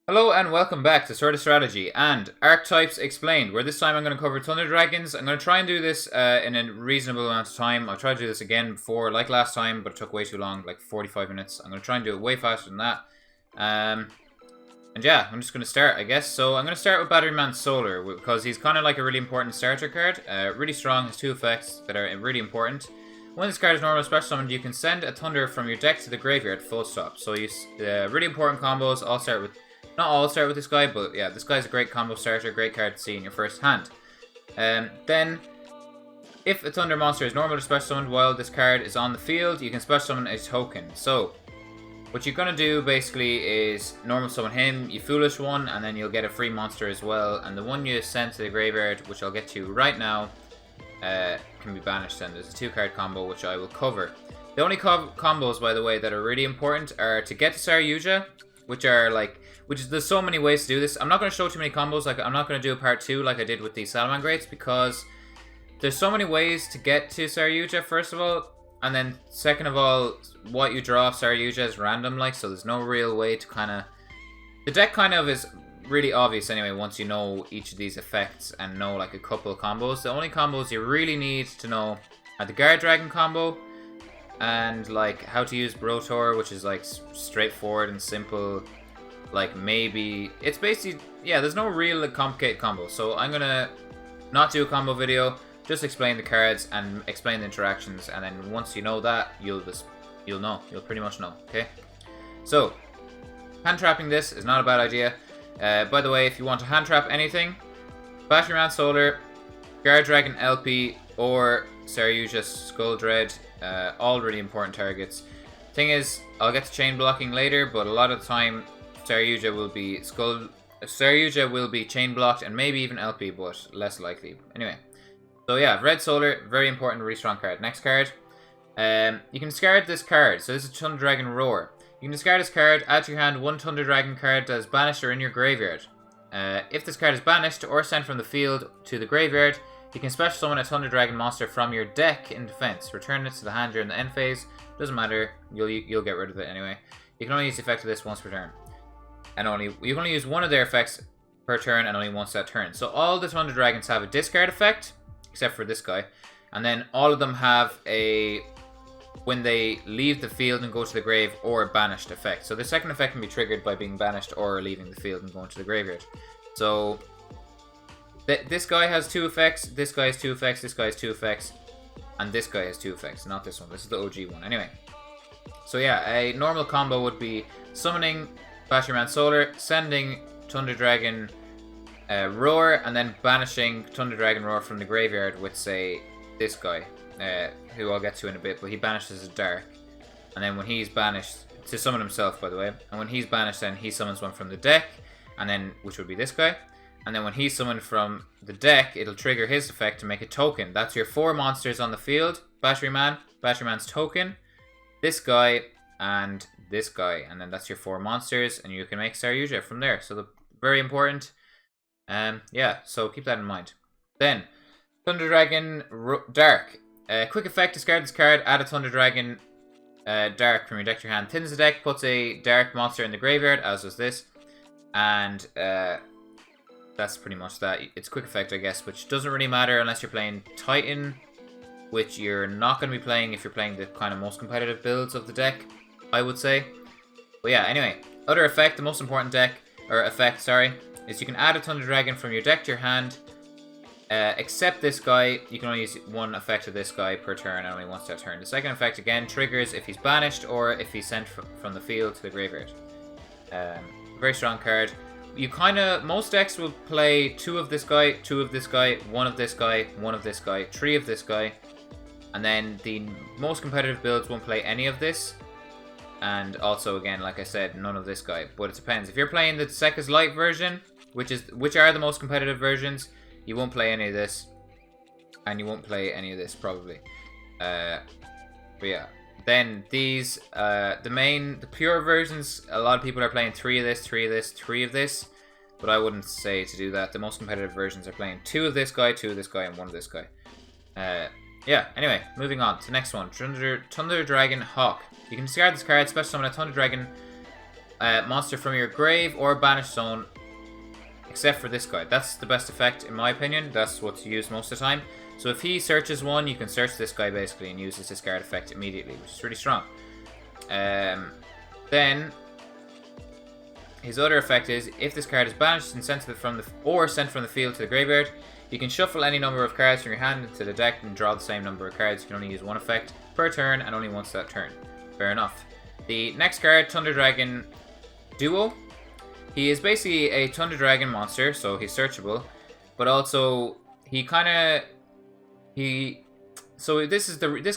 Hello and welcome back to Sorta Strategy and Archetypes Explained, where this time I'm going to cover Thunder Dragons. I'm going to try and do this in a reasonable amount of time. I'll try to do this again before, like last time, but it took way too long, like 45 minutes. I'm going to try and do it way faster than that. And yeah, I'm just going to start, I guess. So I'm going to start with Batteryman Solar, because he's kind of like a really important starter card. Really strong, has two effects that are really important. When this card is normal special summoned, you can send a Thunder from your deck to the graveyard, full stop. So you really important combos. I'll start with... Not all start with this guy, but yeah, this guy's a great combo starter, great card to see in your first hand. Then, if a Thunder monster is normal to special summoned while this card is on the field, you can special summon a token. So, what you're going to do basically is normal summon him, you foolish one, and then you'll get a free monster as well. And the one you send to the graveyard, which I'll get to right now, can be banished, and there's a 2-card combo which I will cover. The only combos, by the way, that are really important are to get to Yugioh, there's so many ways to do this. I'm not going to show too many combos. Like, I'm not going to do a part 2 like I did with the Salamangreats, because there's so many ways to get to Yugioh, first of all, and then second of all, what you draw off Yugioh is random, like, so there's no real way to kind of... The deck kind of is really obvious anyway once you know each of these effects and know like a couple of combos. The only combos you really need to know are the Guard Dragon combo and like how to use Brotor, which is like straightforward and simple. Like, maybe it's basically, yeah, there's no real complicated combo, so I'm gonna not do a combo video, just explain the cards and explain the interactions, and then once you know that, you'll pretty much know. Okay, so hand trapping this is not a bad idea. By the way, if you want to hand trap anything, Batteryman Solar, Guard Dragon LP, or Yugioh Skull Dread, all really important targets. Thing is, I'll get to chain blocking later, but a lot of the time Yugioh will be chain blocked and maybe even LP, but less likely. Anyway, so yeah, Red Solar, very important, really strong card. Next card, you can discard this card. So this is Thunder Dragon Roar. You can discard this card, add to your hand one Thunder Dragon card that is banished or in your graveyard. If this card is banished or sent from the field to the graveyard, you can special summon a Thunder Dragon monster from your deck in defense. Return it to the hand during the end phase. Doesn't matter, you'll get rid of it anyway. You can only use the effect of this once per turn. And you can only use one of their effects per turn and only once that turn. So all the Thunder Dragons have a discard effect, except for this guy. And then all of them have a, when they leave the field and go to the grave, or a banished effect. So the second effect can be triggered by being banished or leaving the field and going to the graveyard. So this guy has 2 effects, this guy has 2 effects, this guy has 2 effects, and this guy has 2 effects, not this one. This is the OG one. Anyway, so yeah, a normal combo would be summoning Batteryman Solar, sending Thunder Dragon Roar, and then banishing Thunder Dragon Roar from the graveyard with, say, this guy, who I'll get to in a bit, but he banishes a Dark. And then when he's banished, to summon himself, by the way, and when he's banished, then he summons one from the deck, and then, which would be this guy. And then when he's summoned from the deck, it'll trigger his effect to make a token. That's your 4 monsters on the field. Batteryman, Batteryman's token, this guy, and this guy, and then that's your 4 monsters, and you can make Yugioh from there. So very important. Yeah, so keep that in mind. Then Thunder Dragon Dark. Quick effect: discard this card, add a Thunder Dragon Dark from your deck to your hand. Thins the deck, puts a Dark monster in the graveyard, as does this, and that's pretty much that. It's quick effect, I guess, which doesn't really matter unless you're playing Titan, which you're not going to be playing if you're playing the kind of most competitive builds of the deck, I would say. But yeah, anyway, other effect, the most important effect, is you can add a Thunder Dragon from your deck to your hand. Except this guy, you can only use one effect of this guy per turn and only once that turn. The second effect, again, triggers if he's banished or if he's sent from the field to the graveyard. Very strong card. Most decks will play 2 of this guy, 2 of this guy, 1 of this guy, 1 of this guy, 3 of this guy. And then the most competitive builds won't play any of this. And also, again, like I said, none of this guy. But it depends. If you're playing the Sekka's Light version, which are the most competitive versions, you won't play any of this. And you won't play any of this, probably. But yeah. Then these, the pure versions, a lot of people are playing 3 of this, 3 of this, 3 of this. But I wouldn't say to do that. The most competitive versions are playing 2 of this guy, 2 of this guy, and 1 of this guy. Yeah, anyway, moving on to the next one. Thunder Dragon Hawk. You can discard this card, special summon a Thunder Dragon monster from your grave or banished zone, except for this guy. That's the best effect in my opinion. That's what's used most of the time. So if he searches one, you can search this guy basically and use this discard effect immediately, which is really strong. Then his other effect is if this card is banished and sent from the field to the graveyard, you can shuffle any number of cards from your hand into the deck and draw the same number of cards. You can only use one effect per turn and only once that turn. Fair enough. The next card, Thunder Dragon Duo. He is basically a Thunder Dragon monster, so he's searchable, but also this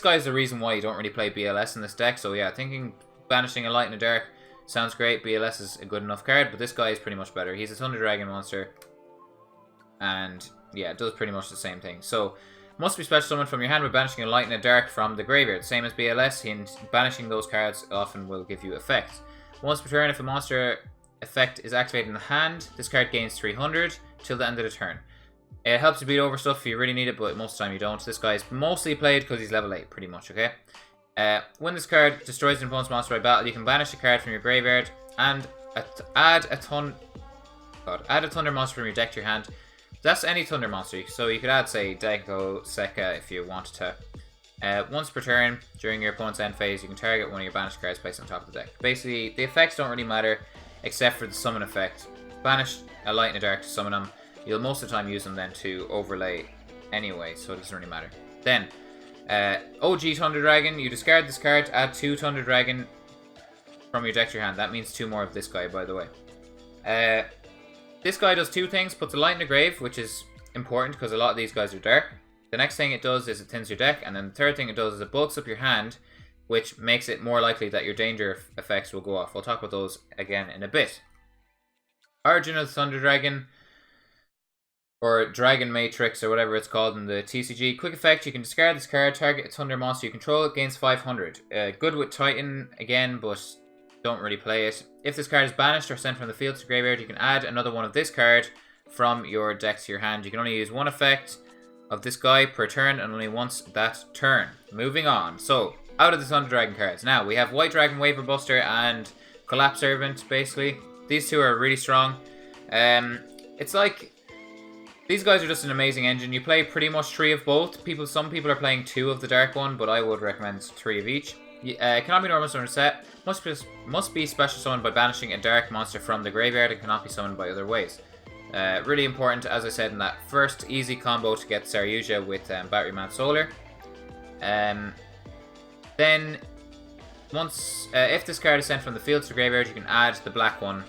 guy is the reason why you don't really play BLS in this deck. So yeah, thinking banishing a Light in the Dark sounds great. BLS is a good enough card, but this guy is pretty much better. He's a Thunder Dragon monster, and yeah, it does pretty much the same thing. So must be special summoned from your hand by banishing a Light in the Dark from the graveyard. Same as BLS, and banishing those cards often will give you effects. Once per turn, if a monster effect is activated in the hand, this card gains 300 till the end of the turn. It helps you beat over stuff if you really need it, but most of the time you don't. This guy is mostly played because he's level 8, pretty much, okay? When this card destroys an opponent's monster by battle, you can banish a card from your graveyard and add a Thunder monster from your deck to your hand. That's any Thunder monster, so you could add, say, Deco, Sekka if you wanted to. Once per turn, during your opponent's end phase, you can target one of your banished cards placed on top of the deck. Basically, the effects don't really matter, except for the summon effect. Banish a Light in the Dark to summon them. You'll most of the time use them then to overlay anyway, so it doesn't really matter. Then, OG Thunder Dragon, you discard this card, add 2 Thunder Dragon from your deck to your hand. That means 2 more of this guy, by the way. This guy does 2 things. Puts a Light in the Grave, which is important because a lot of these guys are dark. The next thing it does is it thins your deck, and then the third thing it does is it bulks up your hand, which makes it more likely that your danger effects will go off. We'll talk about those again in a bit. Origin of the Thunder Dragon, or Dragon Matrix, or whatever it's called in the TCG. Quick effect, you can discard this card, target a Thunder monster you control, it gains 500. Good with Titan, again, but don't really play it. If this card is banished or sent from the field to the graveyard, you can add another one of this card from your deck to your hand. You can only use one effect of this guy per turn, and only once that turn. Moving on. So, out of the Thunder Dragon cards. Now, we have White Dragon Waver Buster and Collapse Servant, basically. These two are really strong. It's like, these guys are just an amazing engine. You play pretty much 3 of both. Some people are playing 2 of the dark one, but I would recommend 3 of each. Cannot be normal summon set. Must be special summoned by banishing a dark monster from the graveyard, and cannot be summoned by other ways. Really important, as I said in that first easy combo to get Saryuja with Battery Man Solar. Then, once if this card is sent from the field to the graveyard, you can add the black one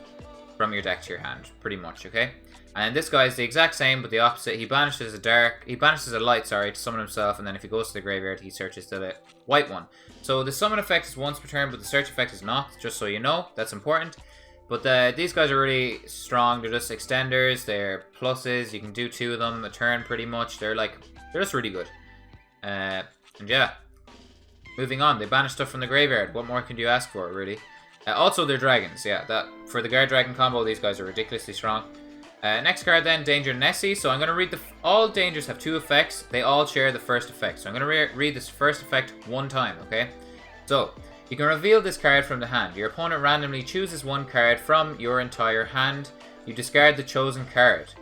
from your deck to your hand, pretty much, okay? And this guy is the exact same, but the opposite. He banishes a light, to summon himself, and then if he goes to the graveyard, he searches the white one. So the summon effect is once per turn, but the search effect is not, just so you know. That's important. But these guys are really strong. They're just extenders, they're pluses. You can do 2 of them a turn, pretty much. They're just really good. And yeah. Moving on, they banish stuff from the graveyard. What more can you ask for, really? Also, they're dragons, yeah. For the Guard Dragon combo, these guys are ridiculously strong. Next card then, Danger Nessie. So I'm going to read all dangers have 2 effects. They all share the first effect. So I'm going to read this first effect 1 time, okay? So, you can reveal this card from the hand. Your opponent randomly chooses 1 card from your entire hand. You discard the chosen card.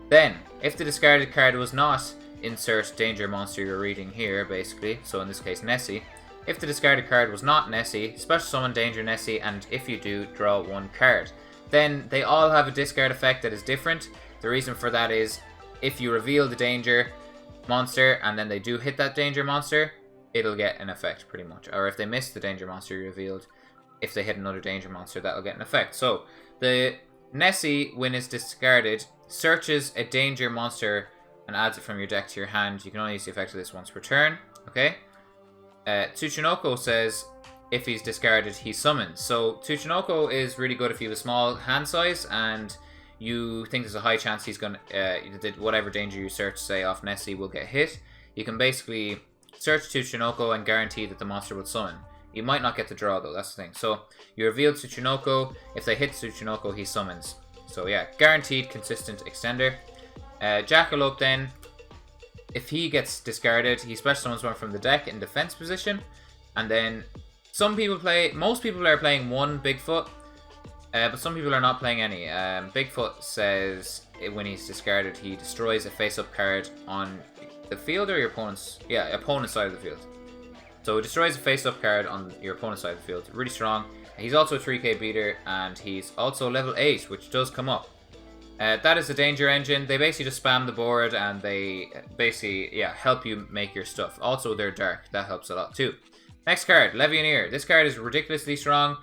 Then, if the discarded card was not, insert danger monster you're reading here, basically. So in this case, Nessie. If the discarded card was not Nessie, special summon Danger Nessie, and if you do, draw 1 card. Then they all have a discard effect that is different. The reason for that is if you reveal the danger monster and then they do hit that danger monster, it'll get an effect pretty much. Or if they miss the danger monster you revealed, if they hit another danger monster, that'll get an effect. So the Nessie, when it's discarded, searches a danger monster and adds it from your deck to your hand. You can only use the effect of this once per turn. Okay. Tsuchinoko says if he's discarded, he summons. So Tsuchinoko is really good if you have a small hand size and you think there's a high chance he's going to, whatever danger you search, say, off Nessie will get hit. You can basically search Tsuchinoko and guarantee that the monster will summon. You might not get the draw though, that's the thing. So you reveal Tsuchinoko, if they hit Tsuchinoko, he summons. So yeah, guaranteed consistent extender. Jackalope then, if he gets discarded, he special summons one from the deck in defense position. And then most people are playing 1 Bigfoot. But some people are not playing any. Bigfoot says when he's discarded, he destroys a face-up card on the field or your opponent's... Yeah, opponent's side of the field. So it destroys a face-up card on your opponent's side of the field. Really strong. He's also a 3k beater, and he's also level 8, which does come up. That is the danger engine. They basically just spam the board, and they basically, yeah, help you make your stuff. Also, they're dark. That helps a lot too. Next card, Legionnaire. This card is ridiculously strong.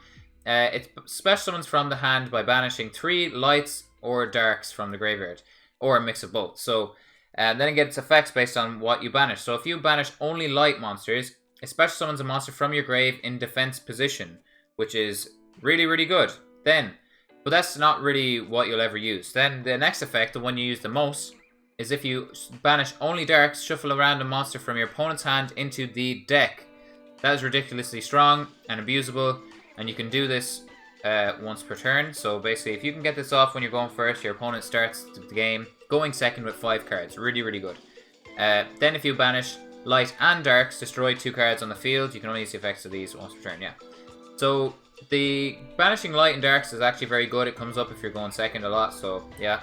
It special summons from the hand by banishing 3 lights or darks from the graveyard, or a mix of both. So then it gets effects based on what you banish. So if you banish only light monsters, it special summons a monster from your grave in defense position, which is really, really good. But that's not really what you'll ever use. Then the next effect, the one you use the most, is if you banish only darks, shuffle a random monster from your opponent's hand into the deck. That is ridiculously strong and abusable, and you can do this once per turn. So basically, if you can get this off when you're going first, your opponent starts the game going second with 5 cards. Really, really good. Then if you banish light and darks, destroy 2 cards on the field. You can only use the effects of these once per turn, yeah. So the banishing light and darks is actually very good. It comes up if you're going second a lot, so yeah.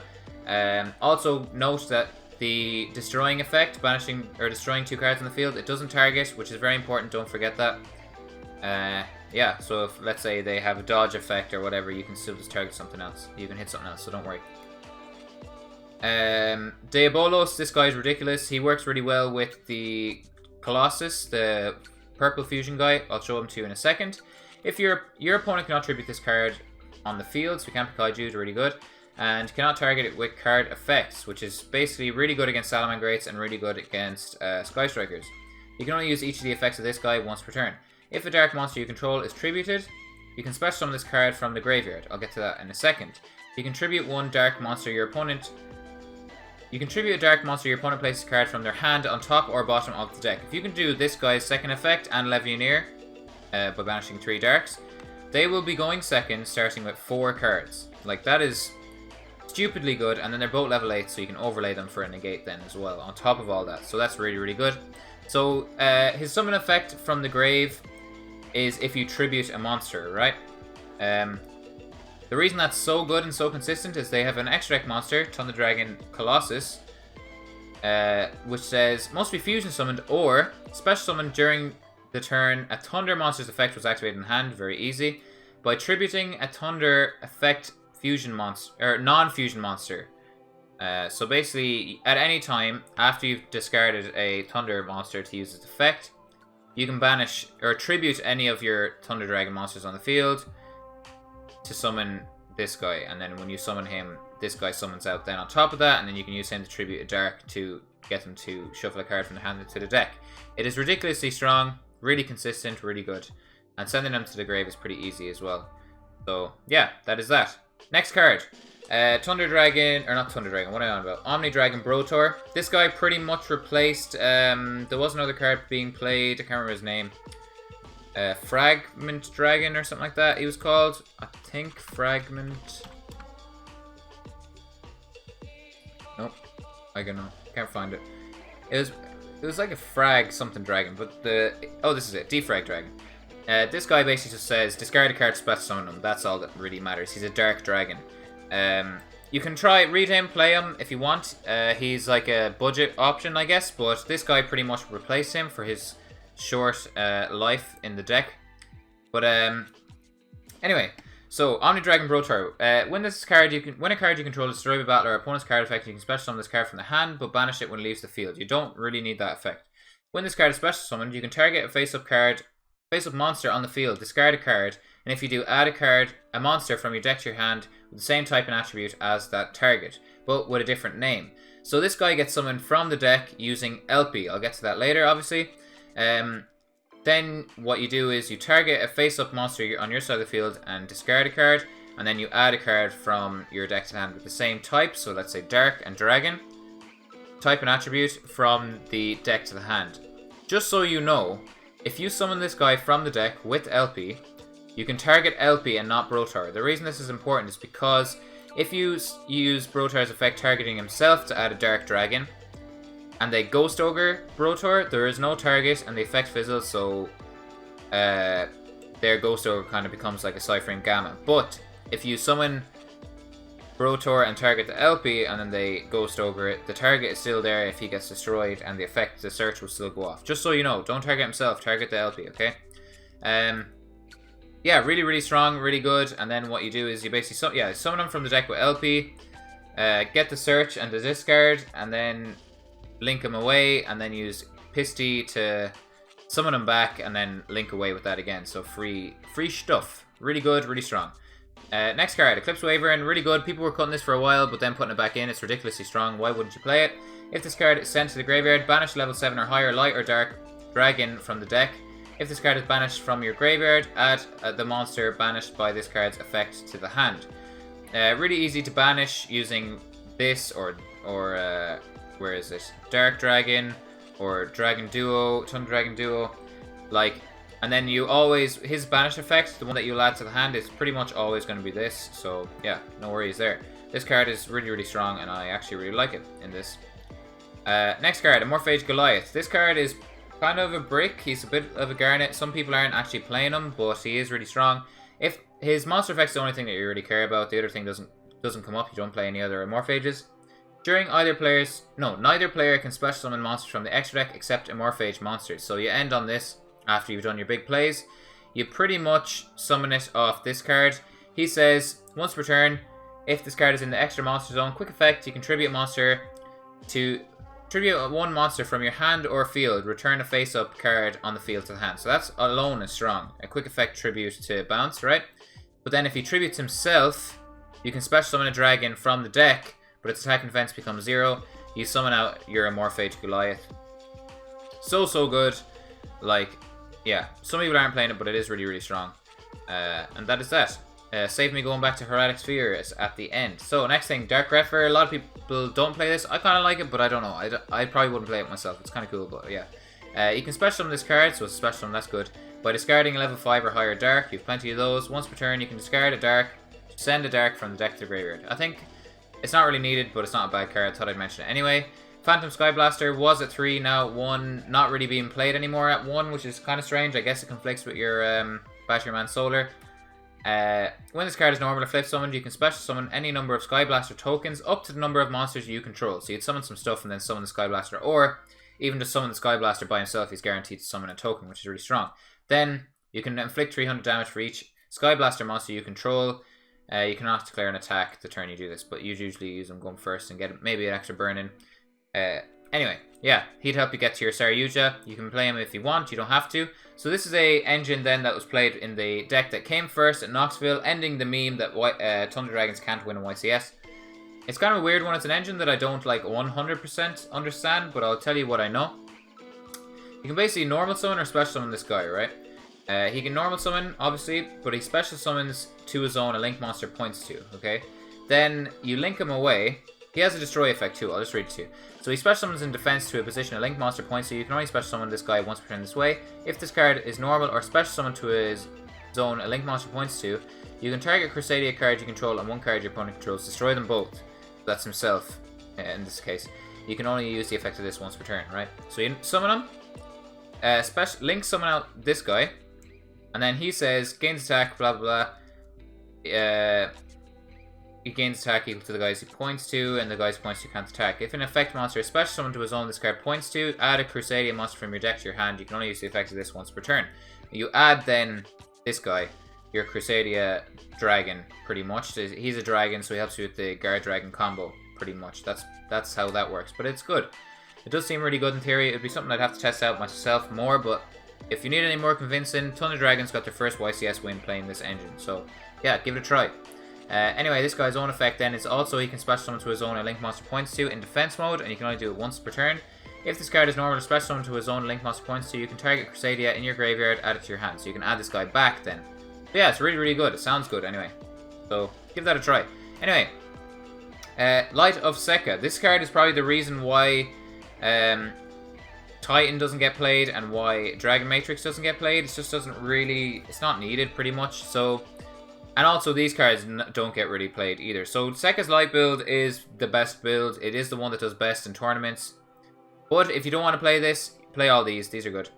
Also note that the destroying effect, banishing or destroying 2 cards on the field, it doesn't target, which is very important. Don't forget that. Yeah, so if, let's say, they have a dodge effect or whatever, you can still just target something else. You can hit something else, so don't worry. Diabolos, this guy is ridiculous. He works really well with the Colossus, the purple fusion guy. I'll show him to you in a second. If your opponent cannot tribute this card on the field, so Kampa Kaiju is really good, and cannot target it with card effects, which is basically really good against Salamangreats and really good against Sky Strikers. You can only use each of the effects of this guy once per turn. If a dark monster you control is tributed, you can special summon this card from the graveyard. I'll get to that in a second. You can tribute one dark monster your opponent... You can tribute a dark monster your opponent places a card from their hand on top or bottom of the deck. If you can do this guy's second effect and Legionnaire by banishing 3 darks, they will be going second starting with 4 cards. Like, that is stupidly good, and then they're both level 8, so you can overlay them for a negate then as well on top of all that. So that's really, really good. So his summon effect from the grave is if you tribute a monster, right? The reason that's so good and so consistent is they have an extra deck monster, Thunder Dragon Colossus, which says must be fusion summoned or special summoned during the turn a Thunder monster's effect was activated in hand. Very easy. By tributing a Thunder effect fusion monster or non-fusion monster. So basically, at any time after you've discarded a Thunder monster to use its effect, you can banish or tribute any of your Thunder Dragon monsters on the field to summon this guy, and then when you summon him, this guy summons out then on top of that, and then you can use him to tribute a dark to get him to shuffle a card from the hand into the deck. It is ridiculously strong, really consistent, really good, and sending them to the grave is pretty easy as well. So yeah, that is that. Next card, Thunder Dragon, or not Thunder Dragon, what am I on about? Omni Dragon Brotor. This guy pretty much replaced, there was another card being played, I can't remember his name. Fragment Dragon or something like that he was called. I think Fragment. Nope. I don't know. Can't find it. It was like a frag something dragon, but oh, this is it. Defrag Dragon. This guy basically just says discard a card, special summon him. That's all that really matters. He's a dark dragon. You can read him, play him if you want. He's like a budget option, I guess, but this guy pretty much replaced him for his short life in the deck. But anyway, so Omni Dragon Brotor. When a card you control is destroyed by battle or opponent's card effect, you can special summon this card from the hand, but banish it when it leaves the field. You don't really need that effect. When this card is special summoned, you can target a face-up monster on the field, discard a card, and if you do, add a monster from your deck to your hand with the same type and attribute as that target, but with a different name. So this guy gets summoned from the deck using LP. I'll get to that later, obviously. Then what you do is you target a face-up monster on your side of the field and discard a card, and then you add a card from your deck to hand with the same type, so let's say Dark and Dragon, type and attribute from the deck to the hand. Just so you know, if you summon this guy from the deck with LP, you can target LP and not Brotor. The reason this is important is because if you use Brotor's effect targeting himself to add a Dark Dragon, and they Ghost Ogre Brotor, there is no target and the effect fizzles, so their Ghost Ogre kind of becomes like a Cyphering Gamma. But if you summon Brotor and target the LP and then they ghost over it, the target is still there if he gets destroyed and the effect, the search will still go off. Just so you know, don't target himself, target the LP, okay? Yeah, really strong, really good. And then what you do is you basically summon him from the deck with LP, get the search and the discard, and then link him away, and then use Pisty to summon him back, and then link away with that again. So free stuff. Really good, really strong. Next card, Eclipse Wyvern, really good. People were cutting this for a while, but then putting it back in. It's ridiculously strong. Why wouldn't you play it? If this card is sent to the graveyard, banish level 7 or higher light or dark dragon from the deck. If this card is banished from your graveyard, add the monster banished by this card's effect to the hand. Really easy to banish using this or where is it? Dark Dragon or Dragon Duo, Tundra Dragon Duo, like. And then you always, his banish effect, the one that you'll add to the hand, is pretty much always going to be this. So yeah, no worries there. This card is really strong, and I actually really like it in this. Next card, Amorphage Goliath. This card is kind of a brick. He's a bit of a garnet. Some people aren't actually playing him, but he is really strong. If his monster effect's the only thing that you really care about, the other thing doesn't come up. You don't play any other Amorphages. During neither player can special summon monsters from the extra deck except Amorphage monsters. So you end on this. After you've done your big plays, you pretty much summon it off this card. He says, once per turn, if this card is in the extra monster zone, quick effect, you can tribute one monster from your hand or field, return a face-up card on the field to the hand. So that's alone is strong. A quick effect tribute to bounce, right? But then if he tributes himself, you can special summon a dragon from the deck, but its attack and defense becomes 0. You summon out your Amorphage Goliath. So good. Like, yeah, some people aren't playing it, but it is really strong. And that is that. Save me going back to Heraldic Sphere at the end. So, next thing, Dark Retfer. A lot of people don't play this. I kind of like it, but I don't know. I probably wouldn't play it myself. It's kind of cool, but yeah. You can special summon this card, so it's a special summon, that's good. By discarding a level 5 or higher Dark, you have plenty of those. Once per turn, you can discard a Dark, send a Dark from the deck to the graveyard. I think it's not really needed, but it's not a bad card. I thought I'd mention it anyway. Phantom Skyblaster was at 3, now at 1, not really being played anymore at 1, which is kind of strange. I guess it conflicts with your Batteryman Solar. When this card is normal or flip summoned, you can special summon any number of Skyblaster tokens up to the number of monsters you control. So you'd summon some stuff and then summon the Skyblaster, or even just summon the Skyblaster by himself. He's guaranteed to summon a token, which is really strong. Then you can inflict 300 damage for each Skyblaster monster you control. You cannot declare an attack the turn you do this, but you usually use them going first and get maybe an extra burn in. Anyway, yeah, he'd help you get to your Saryuja. You can play him if you want, you don't have to. So this is a engine then that was played in the deck that came first at Knoxville, ending the meme that Tundra Dragons can't win in YCS. It's kind of a weird one. It's an engine that I don't like 100% understand, but I'll tell you what I know. You can basically normal summon or special summon this guy, right? He can normal summon, obviously, but he special summons to his own a link monster points to, okay? Then you link him away. He has a destroy effect too, I'll just read it to you. So he special summons in defense to a position a link monster points to. You can only special summon this guy once per turn this way. If this card is normal or special summon to his zone a link monster points to, you can target Crusadia card you control and one card your opponent controls, destroy them both. That's himself, in this case. You can only use the effect of this once per turn, right? So you summon him, link summon out this guy, and then he says, gains attack, blah blah blah. He gains attack equal to the guys he points to, and the guys he points to can't attack. If an effect monster is special summoned to his own this card points to, add a Crusadia monster from your deck to your hand. You can only use the effect of this once per turn. You add then this guy, your Crusadia dragon, pretty much. He's a dragon, so he helps you with the guard dragon combo, pretty much. That's how that works, but it's good. It does seem really good in theory. It'd be something I'd have to test out myself more, but if you need any more convincing, Tundra Dragons got their first YCS win playing this engine, so yeah, give it a try. Anyway, this guy's own effect then is also he can special summon to his own a link monster points to in defense mode, and you can only do it once per turn. If this card is normal or special summon to his own link monster points to, you can target Crusadia in your graveyard, add it to your hand. So you can add this guy back then. But yeah, it's really good. It sounds good anyway. So give that a try. Anyway, Light of Sekka. This card is probably the reason why Titan doesn't get played and why Dragon Matrix doesn't get played. It just doesn't really, it's not needed pretty much. So, and also these cards don't get really played either. So Sekka's Light build is the best build. It is the one that does best in tournaments. But if you don't want to play this, play all these. These are good.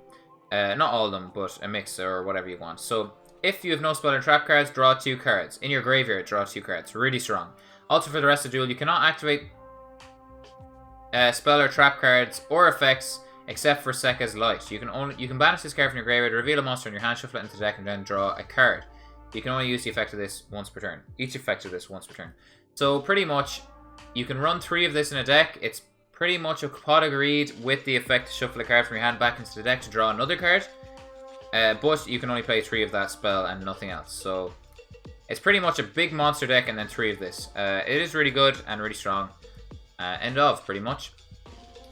Not all of them, but a mix or whatever you want. So if you have no spell or trap cards, draw 2 cards. In your graveyard, draw 2 cards. Really strong. Also, for the rest of the duel, you cannot activate spell or trap cards or effects except for Sekka's Light. You can banish this card from your graveyard, reveal a monster in your hand, shuffle it into the deck, and then draw a card. You can only use the effect of this once per turn. Each effect of this once per turn. So pretty much, you can run 3 of this in a deck. It's pretty much a pot agreed with the effect to shuffle a card from your hand back into the deck to draw another card. But you can only play 3 of that spell and nothing else. So it's pretty much a big monster deck and then 3 of this. It is really good and really strong. End of, pretty much.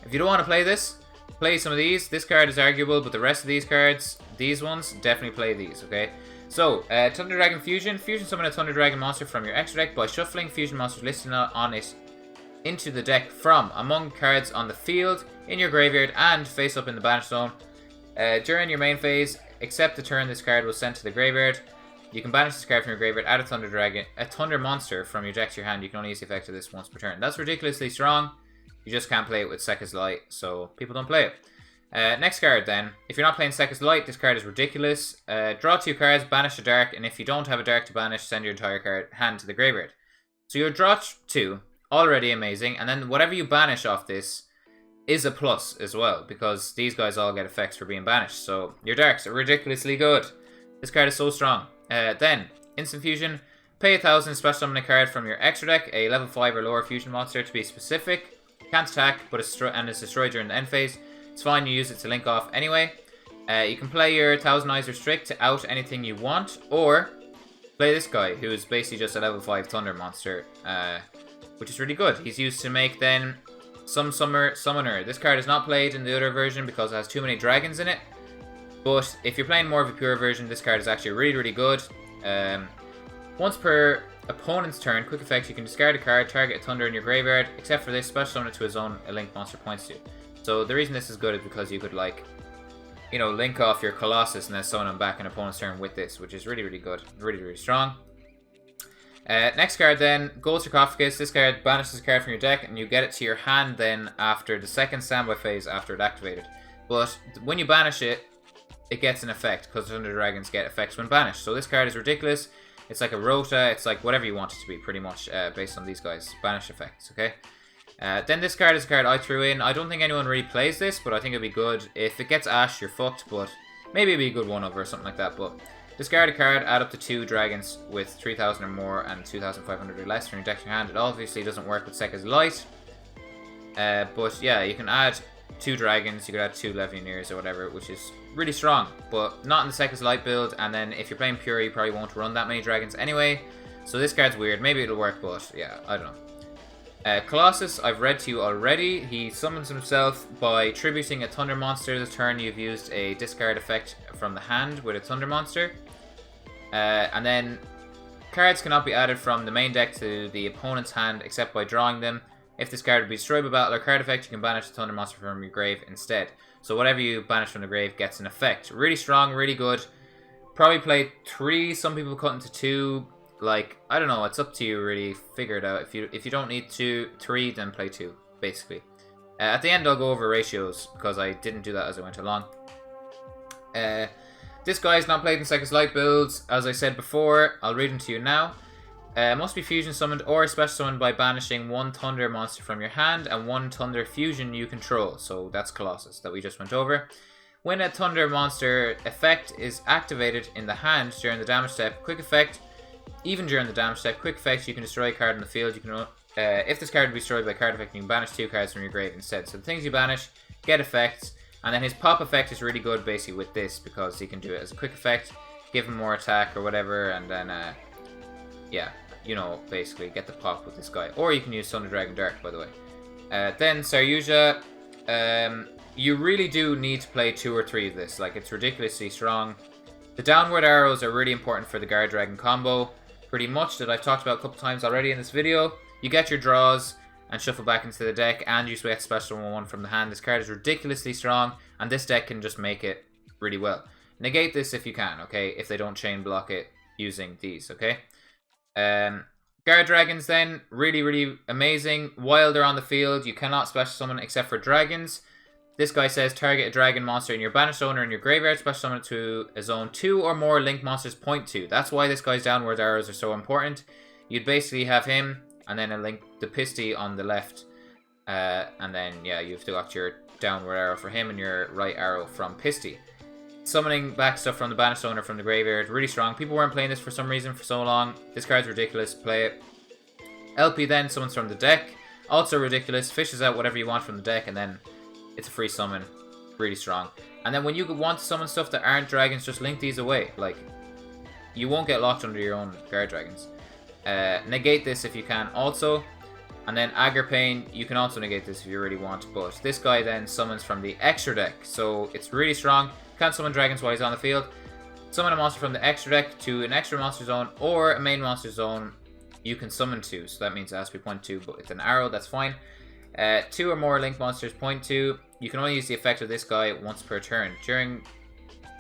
If you don't want to play this, play some of these. This card is arguable, but the rest of these cards, these ones, definitely play these, okay? So, Thunder Dragon Fusion. Fusion summon a Thunder Dragon monster from your extra deck by shuffling fusion monsters listed on it into the deck from among cards on the field, in your graveyard, and face up in the banish zone. During your main phase, except the turn this card was sent to the graveyard, you can banish this card from your graveyard, add a Thunder monster from your deck to your hand. You can only use the effect of this once per turn. That's ridiculously strong. You just can't play it with Sekka's Light, so people don't play it. Next card then. If you're not playing Sekka's Light, this card is ridiculous. Draw 2 cards, banish a dark, and if you don't have a dark to banish, send your entire hand to the graveyard. So you'll draw 2, already amazing, and then whatever you banish off this is a plus as well, because these guys all get effects for being banished. So your darks are ridiculously good. This card is so strong. Then, Instant Fusion. Pay 1,000, special summon a card from your extra deck, a level 5 or lower fusion monster to be specific. Can't attack, but is destroyed during the end phase. It's fine, you use it to link off anyway. You can play your Thousand Eyes Restrict to out anything you want, or play this guy, who is basically just a level 5 Thunder monster, which is really good. He's used to make then some Summoner. This card is not played in the other version because it has too many dragons in it. But if you're playing more of a pure version, this card is actually really, really good. Once per opponent's turn, quick effect, you can discard a card, target a Thunder in your graveyard, except for this, special summon it to a zone a link monster points to. So the reason this is good is because you could, like, you know, link off your Colossus and then summon him back in opponent's turn with this, which is really, really good. Really, really strong. Next card then, Gold Sarcophagus. This card banishes a card from your deck and you get it to your hand then after the second standby phase after it activated. But when you banish it, it gets an effect because Thunder Dragons get effects when banished. So this card is ridiculous. It's like a Rota, it's like whatever you want it to be pretty much based on these guys' banish effects, okay? Then this card is a card I threw in. I don't think anyone really plays this, but I think it'd be good. If it gets Ash, you're fucked, but maybe it'd be a good one-over or something like that. But discard a card, add up to 2 dragons with 3,000 or more and 2,500 or less from your deck to your hand. It obviously doesn't work with Sekka's Light. But yeah, you can add 2 dragons, you could add 2 Legionnaires or whatever, which is really strong, but not in the Sekka's Light build. And then if you're playing Pure, you probably won't run that many dragons anyway. So this card's weird. Maybe it'll work, but yeah, I don't know. Colossus, I've read to you already. He summons himself by tributing a Thunder monster this turn. You've used a discard effect from the hand with a Thunder monster. And then cards cannot be added from the main deck to the opponent's hand except by drawing them. If this card would be destroyed by battle or card effect, you can banish the Thunder monster from your grave instead. So whatever you banish from the grave gets an effect. Really strong, really good. Probably play 3. Some people cut into 2. Like, I don't know, it's up to you really. Figure it out. If you don't need 3, then play 2, basically. At the end I'll go over ratios because I didn't do that as I went along. This guy is not played in Sekka's Light builds. As I said before, I'll read them to you now. Must be fusion summoned or special summoned by banishing 1 Thunder monster from your hand and 1 Thunder fusion you control. So that's Colossus that we just went over. When a Thunder monster effect is activated in the hand during the damage step, quick effect. Even during the damage step, quick effects, you can destroy a card in the field. You can, if this card is destroyed by card effect, you can banish 2 cards from your grave instead. So the things you banish get effects, and then his pop effect is really good basically with this because he can do it as a quick effect, give him more attack or whatever, and then yeah, you know, basically get the pop with this guy. Or you can use Thunder Dragon Dark, by the way. Then Saryuja, you really do need to play 2 or 3 of this. Like, it's ridiculously strong. The downward arrows are really important for the Guard Dragon combo. Pretty much, that I've talked about a couple times already in this video. You get your draws and shuffle back into the deck, and you get special 1/1 from the hand. This card is ridiculously strong, and this deck can just make it really well. Negate this if you can, okay? If they don't chain block it using these, okay? Guard Dragons then, really, really amazing. While they're on the field, you cannot special summon except for dragons. This guy says target a dragon monster in your banished zone or in your graveyard, special summon it to a zone 2 or more link monsters point to. That's why this guy's downward arrows are so important. You'd basically have him and then a link the Pisty on the left. And then, yeah, you've got your downward arrow for him and your right arrow from Pisty. Summoning back stuff from the banished zone or from the graveyard, really strong. People weren't playing this for some reason for so long. This card's ridiculous, play it. LP then summons from the deck, also ridiculous, fishes out whatever you want from the deck and then it's a free summon, really strong. And then when you want to summon stuff that aren't dragons, just link these away. Like, you won't get locked under your own guard dragons. Negate this if you can also. And then Pain, you can also negate this if you really want, but this guy then summons from the extra deck, so it's really strong. Can't summon dragons while he's on the field. Summon a monster from the extra deck to an extra monster zone or a main monster zone you can summon to, so that means it has to be point 2, but it's an arrow, that's fine. 2 or more link monsters point 2. You can only use the effect of this guy once per turn. You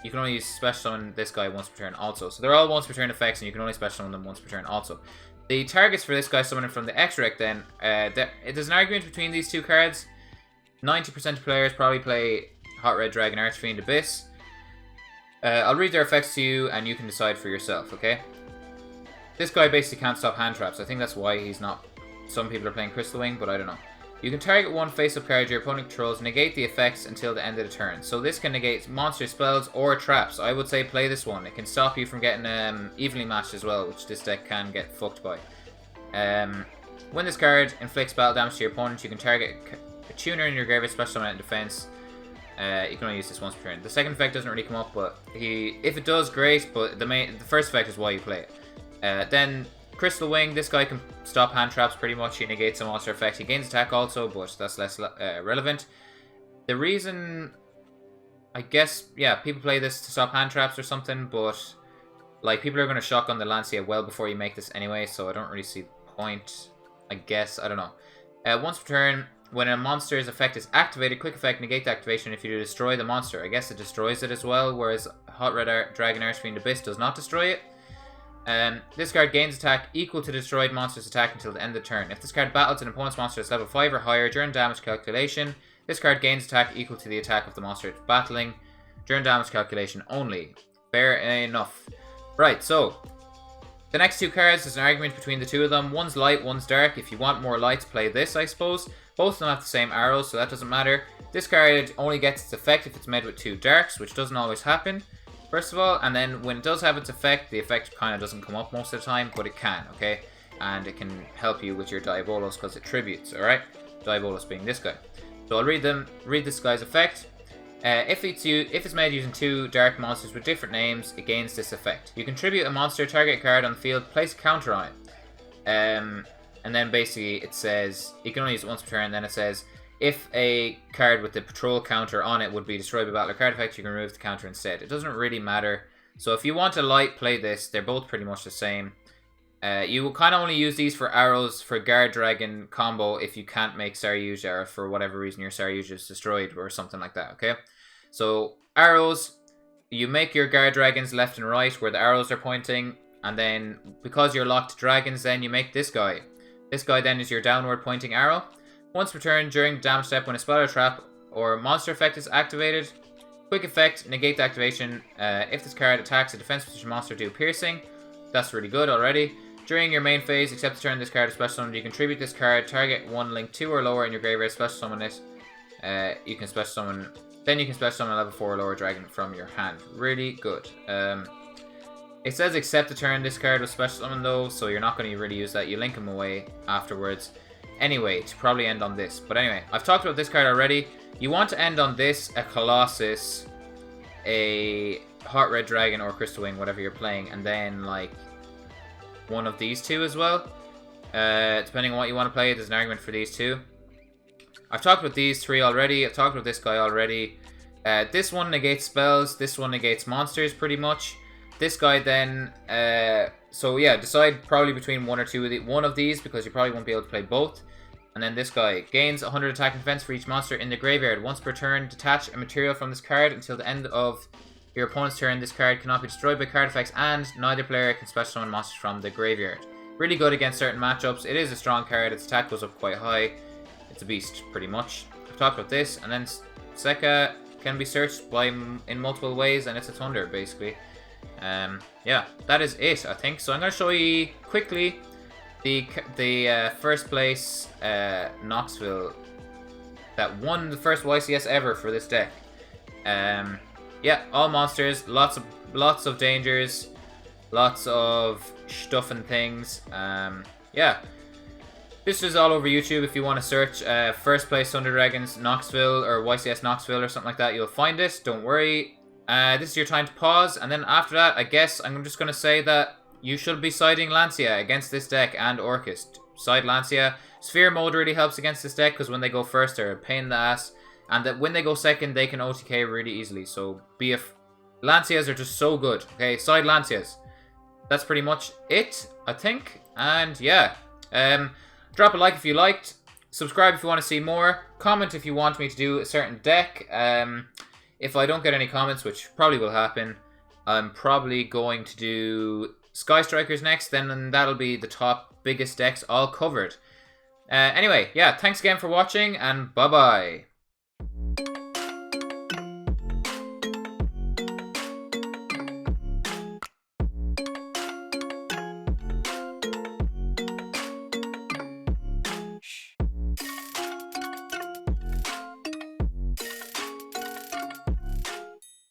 can only use special summon this guy once per turn also. So they're all once per turn effects and you can only special summon them once per turn also. The targets for this guy summoning from the extra deck then, there's an argument between these two cards. 90% of players probably play Hot Red Dragon Archfiend Abyss. I'll read their effects to you and you can decide for yourself, okay? This guy basically can't stop hand traps. I think that's why he's not... Some people are playing Crystal Wing, but I don't know. You can target one face-up card your opponent controls, negate the effects until the end of the turn. So this can negate monster spells or traps. I would say play this one. It can stop you from getting evenly matched as well, which this deck can get fucked by. When this card inflicts battle damage to your opponent, you can target a tuner in your graveyard, special summon it in defense. You can only use this once per turn. The second effect doesn't really come up, but if it does, great. But the first effect is why you play it. Then Crystal Wing, this guy can stop hand traps pretty much. He negates a monster effect. He gains attack also, but that's less relevant. The reason, I guess, yeah, people play this to stop hand traps or something, but like people are going to shotgun the Lancia well before you make this anyway, so I don't really see the point. I guess, I don't know. Once per turn, when a monster's effect is activated, quick effect, negate the activation if you destroy the monster. I guess it destroys it as well, whereas Hot Red Dragon Archfiend Abyss does not destroy it. This card gains attack equal to the destroyed monster's attack until the end of the turn. If this card battles an opponent's monster that's level 5 or higher during damage calculation, this card gains attack equal to the attack of the monster it's battling during damage calculation only. Fair enough. Right, so the next two cards, there's an argument between the two of them. One's light, one's dark. If you want more lights, play this, I suppose. Both of them have the same arrows, so that doesn't matter. This card only gets its effect if it's made with two darks, which doesn't always happen. First of all, and then when it does have its effect, the effect kind of doesn't come up most of the time, but it can, okay? And it can help you with your Diabolos because it tributes, alright? Diabolos being this guy. So I'll read this guy's effect. If it's made using two dark monsters with different names, it gains this effect. You can tribute a monster, target a card on the field, place a counter on it. And then basically it says, you can only use it once per turn, and then it says, if a card with the patrol counter on it would be destroyed by battle or card effect, you can remove the counter instead. It doesn't really matter. So if you want a light, play this. They're both pretty much the same. You will kind of only use these for arrows for Guard Dragon combo if you can't make Saryuja, or for whatever reason your Saryuja is destroyed or something like that, okay? So arrows, you make your Guard Dragons left and right where the arrows are pointing, and then because you're locked to dragons, then you make this guy. This guy then is your downward pointing arrow. Once per turn during damage step, when a spell or trap or monster effect is activated, quick effect, negate the activation. If this card attacks a defense position monster, do piercing. That's really good already. During your main phase, except the turn this card is special summoned, you contribute this card, target one link 2 or lower in your graveyard, special summon it. You can special summon a level 4 or lower dragon from your hand. Really good. It says except the turn this card was special summoned though, so you're not going to really use that. You link them away afterwards. Anyway, to probably end on this. But anyway, I've talked about this card already. You want to end on this, a Colossus, a Hot Red Dragon, or Crystal Wing, whatever you're playing, and then like one of these two as well. Depending on what you want to play, there's an argument for these two. I've talked about these three already. I've talked about this guy already. This one negates spells. This one negates monsters pretty much. This guy then, so yeah, decide probably between one of these because you probably won't be able to play both. And then this guy gains 100 attack and defense for each monster in the graveyard. Once per turn, detach a material from this card until the end of your opponent's turn. This card cannot be destroyed by card effects, and neither player can special summon monsters from the graveyard. Really good against certain matchups. It is a strong card. Its attack goes up quite high. It's a beast, pretty much. I've talked about this, and then Sekka can be searched in multiple ways, and it's a Thunder, basically. Yeah, that is it, I think. So I'm going to show you quickly the first place Knoxville that won the first YCS ever for this deck. Yeah, all monsters, lots of dangers, lots of stuff and things. Yeah, this is all over YouTube. If you want to search first place Thunder Dragons Knoxville or YCS Knoxville or something like that, you'll find it. Don't worry. This is your time to pause, and then after that, I guess I'm just going to say that you should be siding Lancia against this deck and Orcus. Side Lancia. Sphere mode really helps against this deck because when they go first, they're a pain in the ass. And that when they go second, they can OTK really easily. So Lancias are just so good. Okay, side Lancias. That's pretty much it, I think. And yeah, drop a like if you liked. Subscribe if you want to see more. Comment if you want me to do a certain deck. If I don't get any comments, which probably will happen, I'm probably going to do Sky Strikers next. Then that'll be the top biggest decks all covered. Anyway, yeah, thanks again for watching, and bye-bye.